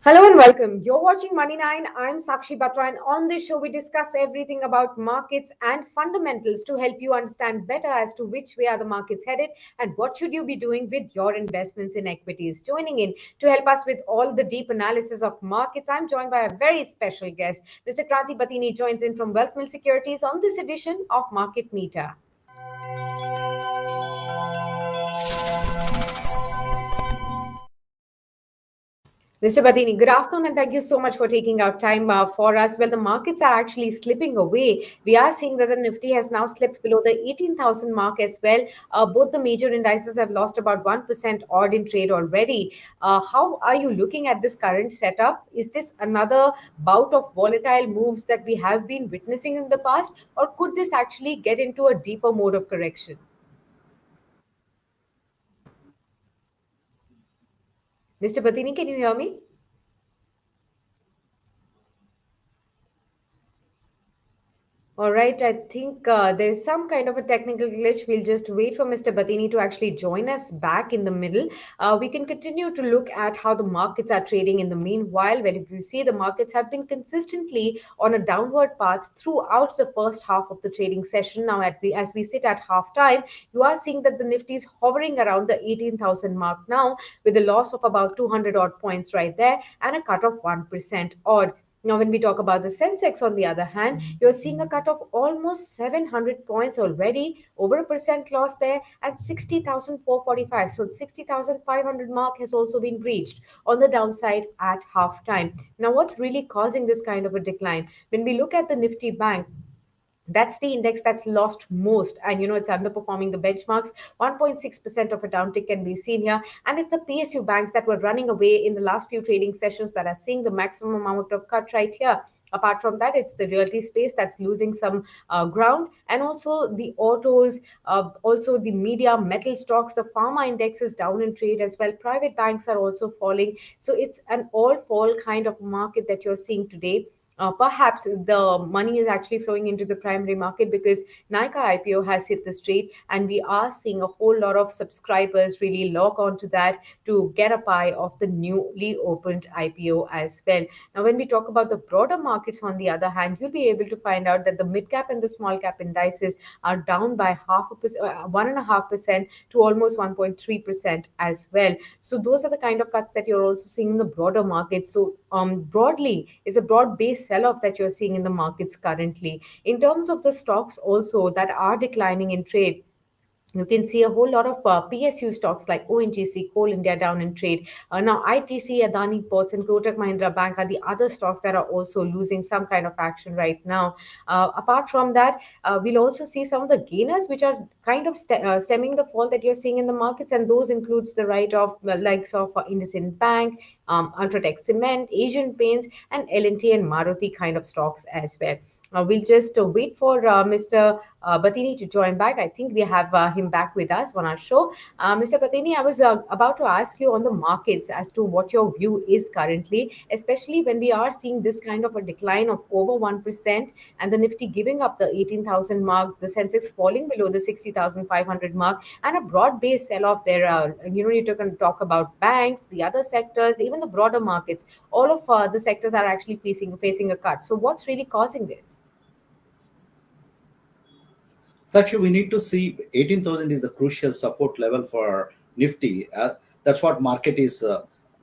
Hello and welcome. You're watching Money 9. I'm Sakshi Batra, and on this show, we discuss everything about markets and fundamentals to help you understand better as to which way are the markets headed and what should you be doing with your investments in equities. Joining in to help us with all the deep analysis of markets, I'm joined by a very special guest. Mr. Kranti Batini joins in from Wealth Mill Securities on this edition of Market Meter. Mr. Badini, good afternoon, and thank you so much for taking out time for us. Well, the markets are actually slipping away. We are seeing that the Nifty has now slipped below the 18,000 mark as well. Both the major indices have lost about 1% odd in trade already. How are you looking at this current setup? Is this another bout of volatile moves that we have been witnessing in the past, or could this actually get into a deeper mode of correction? Mr. Badini, can you hear me? All right, I think there's some kind of a technical glitch. We'll just wait for Mr. Batini to actually join us back in the middle. We can continue to look at how the markets are trading in the meanwhile. Well, if you see, the markets have been consistently on a downward path throughout the first half of the trading session. Now, as we sit at half time, you are seeing that the Nifty is hovering around the 18,000 mark now with a loss of about 200 odd points right there and a cut of 1% odd. Now, when we talk about the Sensex, on the other hand, you're seeing a cut of almost 700 points already, over a percent loss there at 60,445. So, 60,500 mark has also been reached on the downside at half time. Now, what's really causing this kind of a decline? When we look at the Nifty Bank, that's the index that's lost most, and it's underperforming the benchmarks. 1.6% of a downtick can be seen here, and it's the PSU banks that were running away in the last few trading sessions that are seeing the maximum amount of cut right here. Apart from that, it's the realty space that's losing some ground, and also the autos, also the media, metal stocks. The pharma index is down in trade as well. Private banks are also falling. So it's an all fall kind of market that you're seeing today. Perhaps the money is actually flowing into the primary market because Nika IPO has hit the street, and we are seeing a whole lot of subscribers really log on to that to get a pie of the newly opened IPO as well. Now, when we talk about the broader markets, on the other hand, you'll be able to find out that the mid cap and the small cap indices are down by 1.5% to almost 1.3% as well. So those are the kind of cuts that you're also seeing in the broader market. So broadly, it's a broad-based sell-off that you're seeing in the markets currently. In terms of the stocks also that are declining in trade, you can see a whole lot of PSU stocks like ONGC, Coal India down in trade. Now, ITC, Adani Ports, and Kotak Mahindra Bank are the other stocks that are also losing some kind of action right now. Apart from that, we'll also see some of the gainers, which are kind of stemming the fall that you're seeing in the markets, and those includes the right of likes of IndusInd Bank, Ultratech Cement, Asian Paints, and L&T and Maruti kind of stocks as well. We'll just wait for Mr. Batini to join back. I think we have him back with us on our show. Mr. Batini, I was about to ask you on the markets as to what your view is currently, especially when we are seeing this kind of a decline of over 1% and the Nifty giving up the 18,000 mark, the Sensex falling below the 60,500 mark, and a broad based sell off there. You can talk about banks, the other sectors, even the broader markets. All of the sectors are actually facing a cut. So, what's really causing this? So actually, we need to see 18,000 is the crucial support level for Nifty. That's what market is.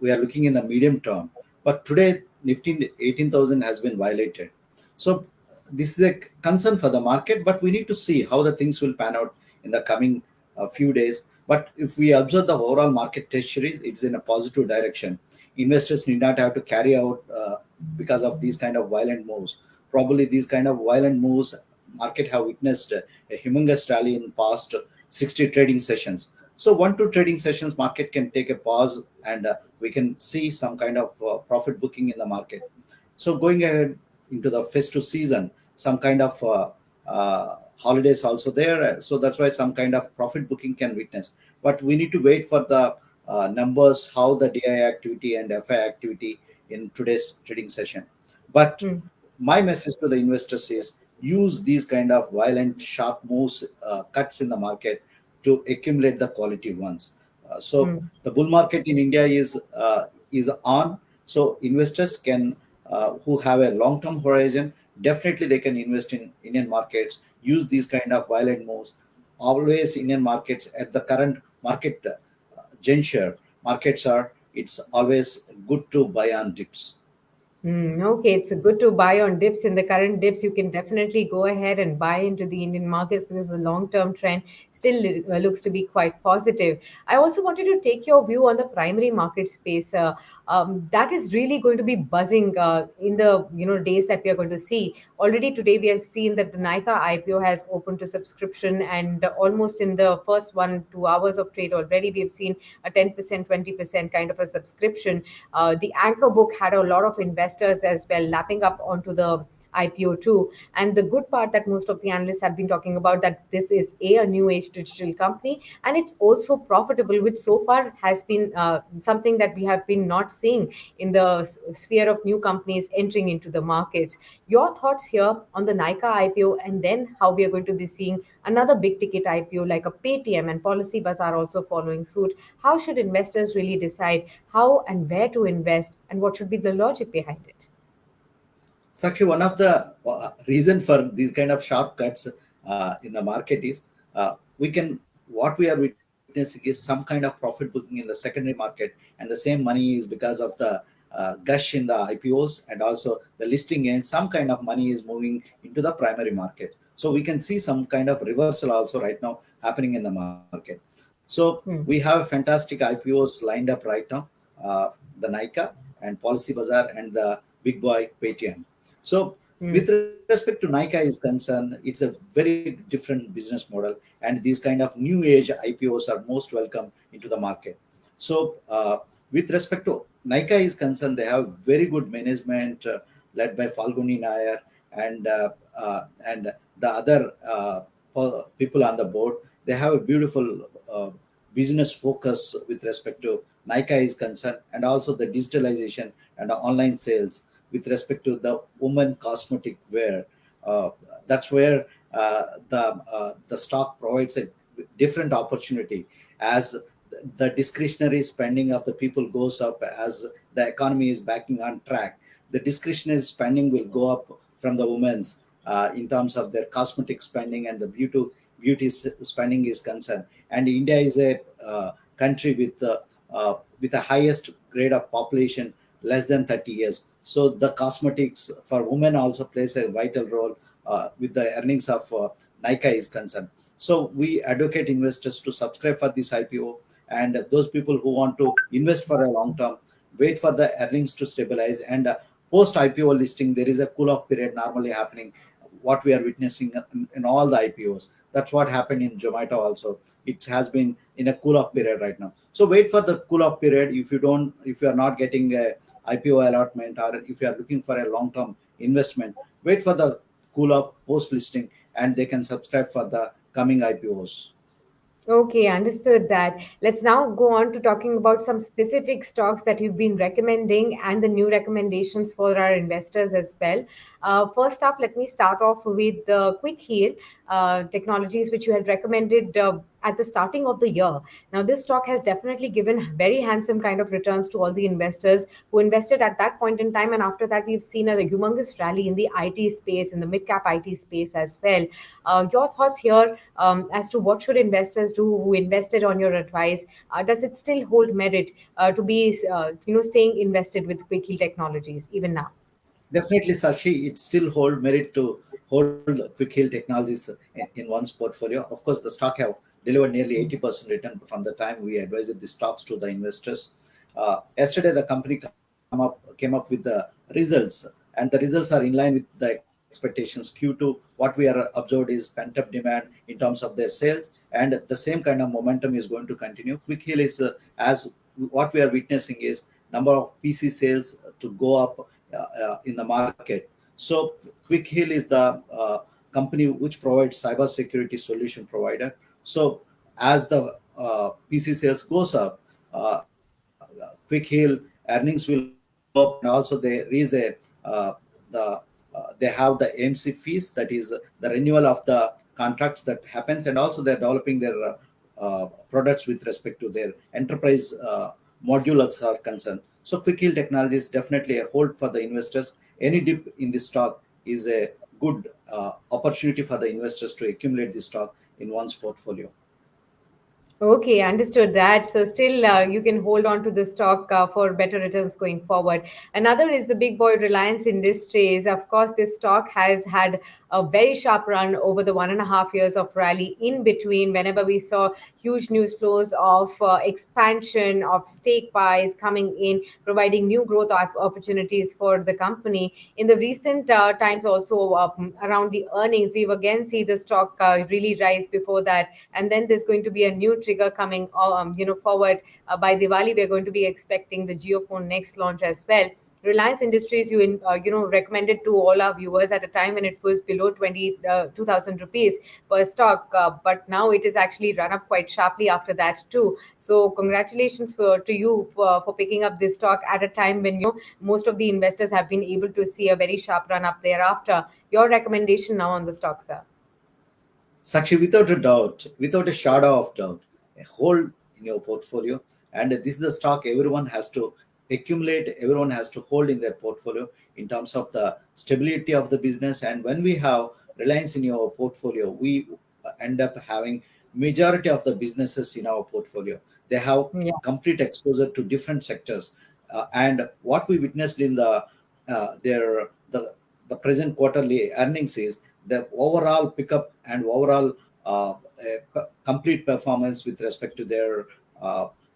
We are looking in the medium term. But today, Nifty 18,000 has been violated. So this is a concern for the market. But we need to see how the things will pan out in the coming few days. But if we observe the overall market trajectory, it's in a positive direction. Investors need not have to carry out because of these kind of violent moves. Probably these kind of violent moves market have witnessed a humongous rally in past 60 trading sessions. So 1 2 trading sessions market can take a pause, and we can see some kind of profit booking in the market. So going ahead into the festive season, some kind of holidays also there, so that's why some kind of profit booking can witness. But we need to wait for the numbers, how the DI activity and FI activity in today's trading session. But Hmm. my message to the investors is use these kind of violent sharp moves, cuts in the market to accumulate the quality ones. So Hmm. the bull market in India is on, So investors can, who have a long-term horizon, definitely they can invest in Indian markets, use these kind of violent moves. Always Indian markets at the current market juncture, markets are, it's always good to buy on dips. Okay, it's good to buy on dips. In the current dips, you can definitely go ahead and buy into the Indian markets because the long-term trend still looks to be quite positive. I also wanted to take your view on the primary market space. That is really going to be buzzing in the days that we are going to see. Already today, we have seen that the Nika IPO has opened to subscription, and almost in the first 1 2 hours of trade already, we have seen a 10%, 20% kind of a subscription. The Anchor book had a lot of investors as well lapping up onto the IPO too. And the good part that most of the analysts have been talking about, that this is a new age digital company, and it's also profitable, which so far has been something that we have been not seeing in the sphere of new companies entering into the markets. Your thoughts here on the Nika IPO, and then how we are going to be seeing another big ticket IPO like a Paytm and Policy Bazaar also following suit. How should investors really decide how and where to invest, and what should be the logic behind it? So actually, one of the reason for these kind of sharp cuts in the market is, we can, what we are witnessing is some kind of profit booking in the secondary market, and the same money is because of the gush in the IPOs, and also the listing gains. Some kind of money is moving into the primary market. So we can see some kind of reversal also right now happening in the market. So we Hmm. have fantastic IPOs lined up right now, the Nika and Policy Bazaar and the big boy Paytm. So Hmm. with respect to Nika is concerned, it's a very different business model, and these kind of new age IPOs are most welcome into the market. So with respect to Nika is concerned, they have very good management led by Falguni Nair, and the other people on the board. They have a beautiful business focus with respect to Nika is concerned, and also the digitalization and the online sales with respect to the woman cosmetic wear. Uh, that's where the stock provides a different opportunity, as the discretionary spending of the people goes up, as the economy is backing on track. The discretionary spending will go up from the women's, in terms of their cosmetic spending, and the spending is concerned. And India is a country with the highest grade of population less than 30 years. So the cosmetics for women also plays a vital role with the earnings of Nika is concerned. So we advocate investors to subscribe for this IPO, and those people who want to invest for a long term, wait for the earnings to stabilize, and post IPO listing there is a cool off period normally happening, what we are witnessing in all the IPOs. That's what happened in Zomato also. It has been in a cool off period right now. So wait for the cool off period. If you are not getting a IPO allotment, or if you are looking for a long term investment, wait for the cool off post listing, and they can subscribe for the coming IPOs. Okay, understood that. Let's now go on to talking about some specific stocks that you've been recommending and the new recommendations for our investors as well. First up, let me start off with the Quick Heal Technologies, which you had recommended at the starting of the year. Now, this stock has definitely given very handsome kind of returns to all the investors who invested at that point in time. And after that, we've seen a humongous rally in the IT space, in the mid cap IT space as well. Your thoughts here as to what should investors do who invested on your advice? Does it still hold merit to be, staying invested with Quick Heal Technologies even now? Definitely, Sashi, it still hold merit to hold Quick Heal Technologies in one's portfolio. Of course, the stock have delivered nearly 80% return from the time we advised the stocks to the investors. Yesterday, the company came up with the results, and the results are in line with the expectations. Q2, what we are observed is pent up demand in terms of their sales, and the same kind of momentum is going to continue. Quick Heal is, as what we are witnessing is number of PC sales to go up in the market. So Quick Heal is the company which provides cybersecurity solution provider. So as the PC sales goes up, Quick Heal earnings will go up, and also there is a they have the AMC fees, that is the renewal of the contracts that happens, and also they're developing their products with respect to their enterprise modulars are concerned. So Quick Heal Technology is definitely a hold for the investors. Any dip in the stock is a good opportunity for the investors to accumulate the stock in one's portfolio. Okay, understood that. So still, you can hold on to the stock for better returns going forward. Another is the big boy Reliance Industries. Of course, this stock has had a very sharp run over the 1.5 years of rally. In between, whenever we saw huge news flows of expansion of stake buys coming in, providing new growth opportunities for the company. In the recent times, also around the earnings, we've again see the stock really rise before that, and then there's going to be a new trigger coming forward by Diwali. We're going to be expecting the JioPhone next launch as well. Reliance Industries, recommended to all our viewers at a time when it was below 2,000 rupees per stock, but now it is actually run up quite sharply after that too. So congratulations to you for picking up this stock at a time when most of the investors have been able to see a very sharp run up thereafter. Your recommendation now on the stock, sir? Sakshi, without a doubt, without a shadow of doubt, a hold in your portfolio. And this is the stock everyone has to accumulate, everyone has to hold in their portfolio in terms of the stability of the business. And when we have reliance in your portfolio, we end up having majority of the businesses in our portfolio. They have Yeah. complete exposure to different sectors. And what we witnessed in the present quarterly earnings is the overall pickup and overall complete performance with respect to their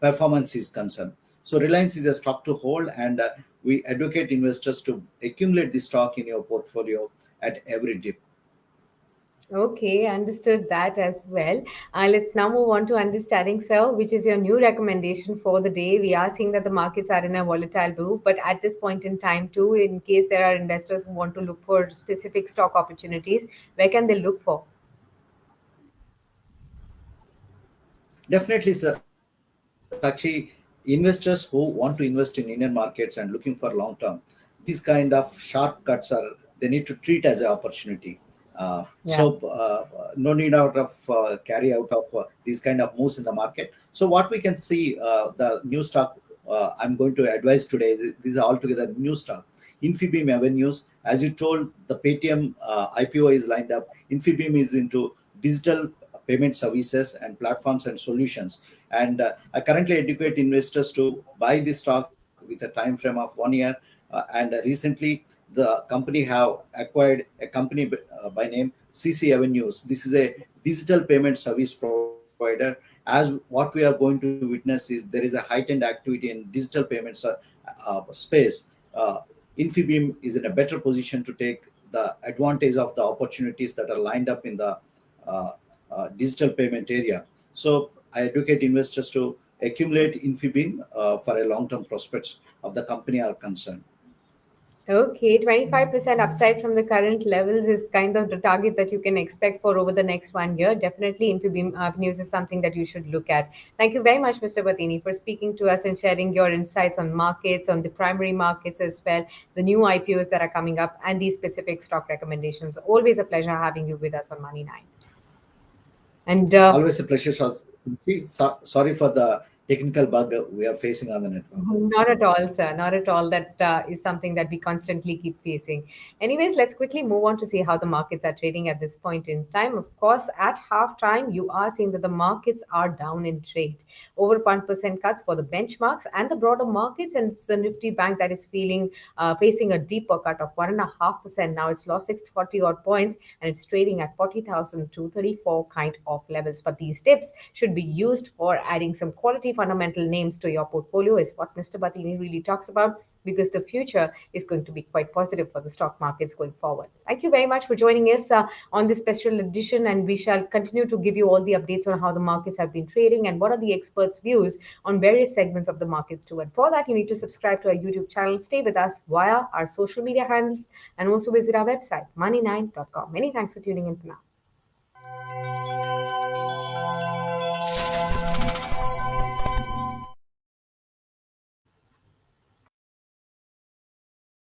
performance is concerned. So Reliance is a stock to hold, and we advocate investors to accumulate the stock in your portfolio at every dip. Okay, understood that as well. Let's now move on to understanding, sir, which is your new recommendation for the day. We are seeing that the markets are in a volatile move, but at this point in time, too, in case there are investors who want to look for specific stock opportunities, where can they look for? Definitely, Sakshi, investors who want to invest in Indian markets and looking for long term, these kind of sharp cuts are they need to treat as an opportunity. Yeah. No need out of carry out of these kind of moves in the market. So what we can see, the new stock I'm going to advise today is these are altogether new stock. Infibeam Avenues, as you told, the Paytm IPO is lined up. Infibeam is into digital payment services and platforms and solutions. And I currently educate investors to buy this stock with a time frame of 1 year. And recently, the company have acquired a company by name CC Avenues. This is a digital payment service provider. As what we are going to witness is there is a heightened activity in digital payments space. Infibeam is in a better position to take the advantage of the opportunities that are lined up in the uh, digital payment area. So I advocate investors to accumulate Infibeam for a long-term prospects of the company are concerned. Okay, 25% upside from the current levels is kind of the target that you can expect for over the next 1 year. Definitely, Infibeam News is something that you should look at. Thank you very much, Mr. Batini, for speaking to us and sharing your insights on markets, on the primary markets as well, the new IPOs that are coming up, and these specific stock recommendations. Always a pleasure having you with us on Money 9. And Always a pleasure. Sorry for the technical bug we are facing on the network. not at all, sir. Not at all. That is something that we constantly keep facing. Anyways, let's quickly move on to see how the markets are trading at this point in time. Of course, at halftime, you are seeing that the markets are down in trade. Over 1% cuts for the benchmarks and the broader markets, and it's the Nifty Bank that is facing a deeper cut of 1.5%. Now it's lost 640 odd points, and it's trading at 40,234 kind of levels. But these tips should be used for adding some quality fundamental names to your portfolio, is what Mr. Batini really talks about, because the future is going to be quite positive for the stock markets going forward. Thank you very much for joining us on this special edition, and we shall continue to give you all the updates on how the markets have been trading and what are the experts' views on various segments of the markets too. And for that, you need to subscribe to our YouTube channel, stay with us via our social media handles, and also visit our website, money9.com. Many thanks for tuning in for now.